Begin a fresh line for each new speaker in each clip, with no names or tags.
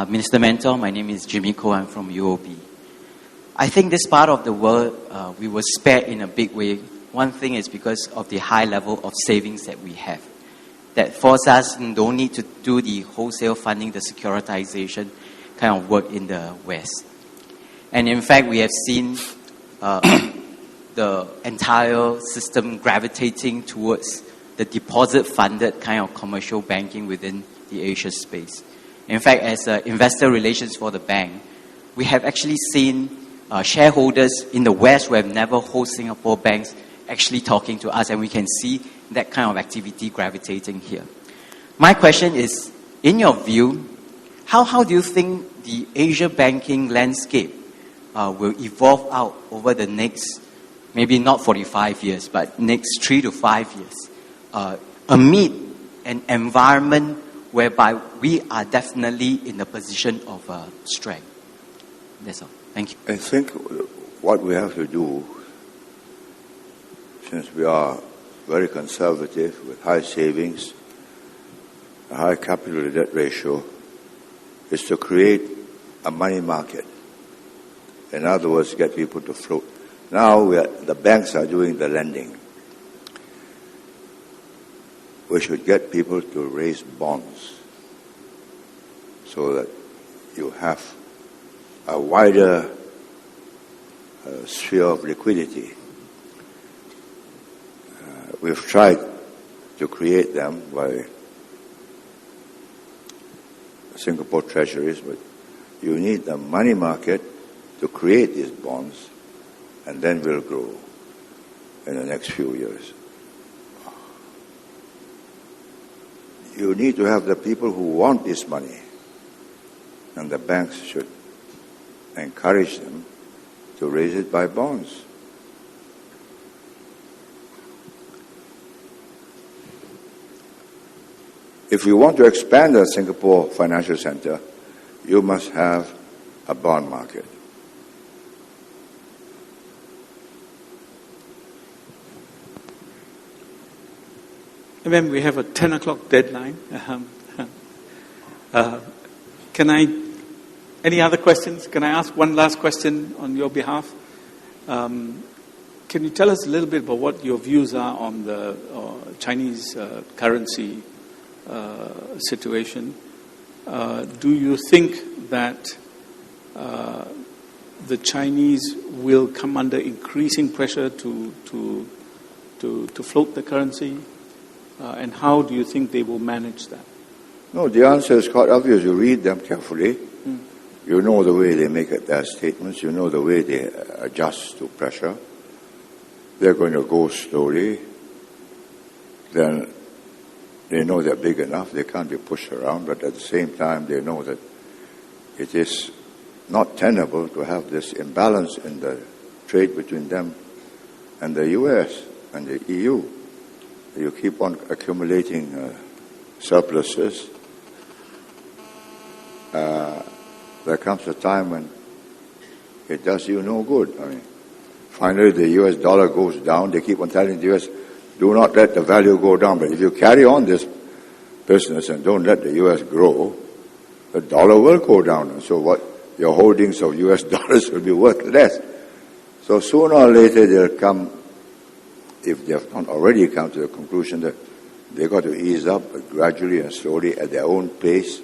Minister Mentor, my name is Jimmy Koh. I'm from UOB. I think this part of the world, we were spared in a big way. One thing is because of the high level of savings that we have. That forces us don't need to do the wholesale funding, the securitization kind of work in the West. And in fact, we have seen the entire system gravitating towards the deposit-funded kind of commercial banking within the Asia space. In fact, as investor relations for the bank, we have actually seen shareholders in the West who have never held Singapore banks actually talking to us, and we can see that kind of activity gravitating here. My question is, in your view, how do you think the Asia banking landscape will evolve out over the next, maybe not 45 years, but next 3 to 5 years, amid an environment whereby we are definitely in a position of strength? That's all. Thank you.
I think what we have to do, since we are very conservative with high savings, a high capital to debt ratio, is to create a money market. In other words, get people to float. Now the banks are doing the lending. We should get people to raise bonds so that you have a wider sphere of liquidity. We've tried to create them by Singapore treasuries, but you need the money market to create these bonds, and then we'll grow in the next few years. You need to have the people who want this money, and the banks should encourage them to raise it by bonds. If you want to expand the Singapore Financial Centre, you must have a bond market.
And then we have a 10 o'clock deadline. Any other questions? Can I ask one last question on your behalf? Can you tell us a little bit about what your views are on the Chinese currency situation? Do you think that the Chinese will come under increasing pressure to float the currency? And how do you think they will manage that?
No, the answer is quite obvious. You read them carefully. You know the way they make their statements. You know the way they adjust to pressure. They're going to go slowly. Then they know they're big enough. They can't be pushed around. But at the same time, they know that it is not tenable to have this imbalance in the trade between them and the U.S. and the EU. You keep on accumulating surpluses. There comes a time when it does you no good. I mean, finally the U.S. dollar goes down. They keep on telling the U.S., do not let the value go down. But if you carry on this business and don't let the U.S. grow, the dollar will go down. And so what your holdings of U.S. dollars will be worth less. So sooner or later they'll come, if they have not already come to the conclusion that they've got to ease up, but gradually and slowly at their own pace,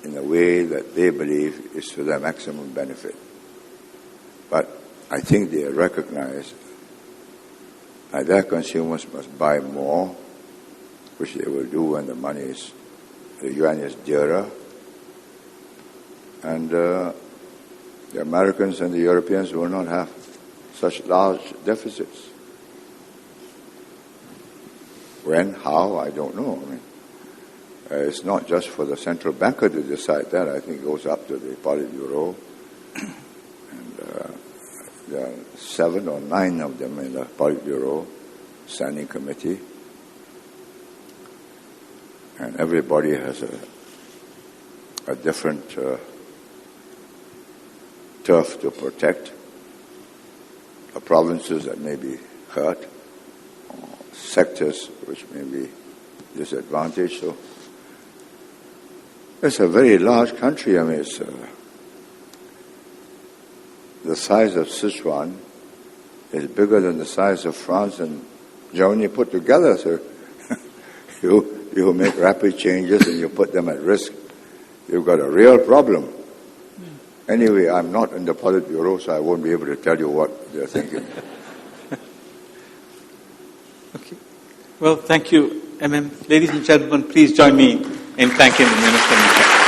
in a way that they believe is to their maximum benefit. But I think they recognize that their consumers must buy more, which they will do when the yuan is dearer. And the Americans and the Europeans will not have such large deficits. When, how, I don't know. I mean, it's not just for the central banker to decide that. I think it goes up to the Politburo. And there are 7 or 9 of them in the Politburo Standing Committee. And everybody has a different turf to protect. The provinces that may be hurt, sectors which may be disadvantaged. So It's a very large country. I mean, it's the size of Sichuan is bigger than the size of France and Germany put together. So you make rapid changes and you put them at risk. You've got a real problem. Anyway, I'm not in the Politburo, so I won't be able to tell you what they're thinking.
Okay. Well, thank you, MM. Ladies and gentlemen, please join me in thanking the Minister.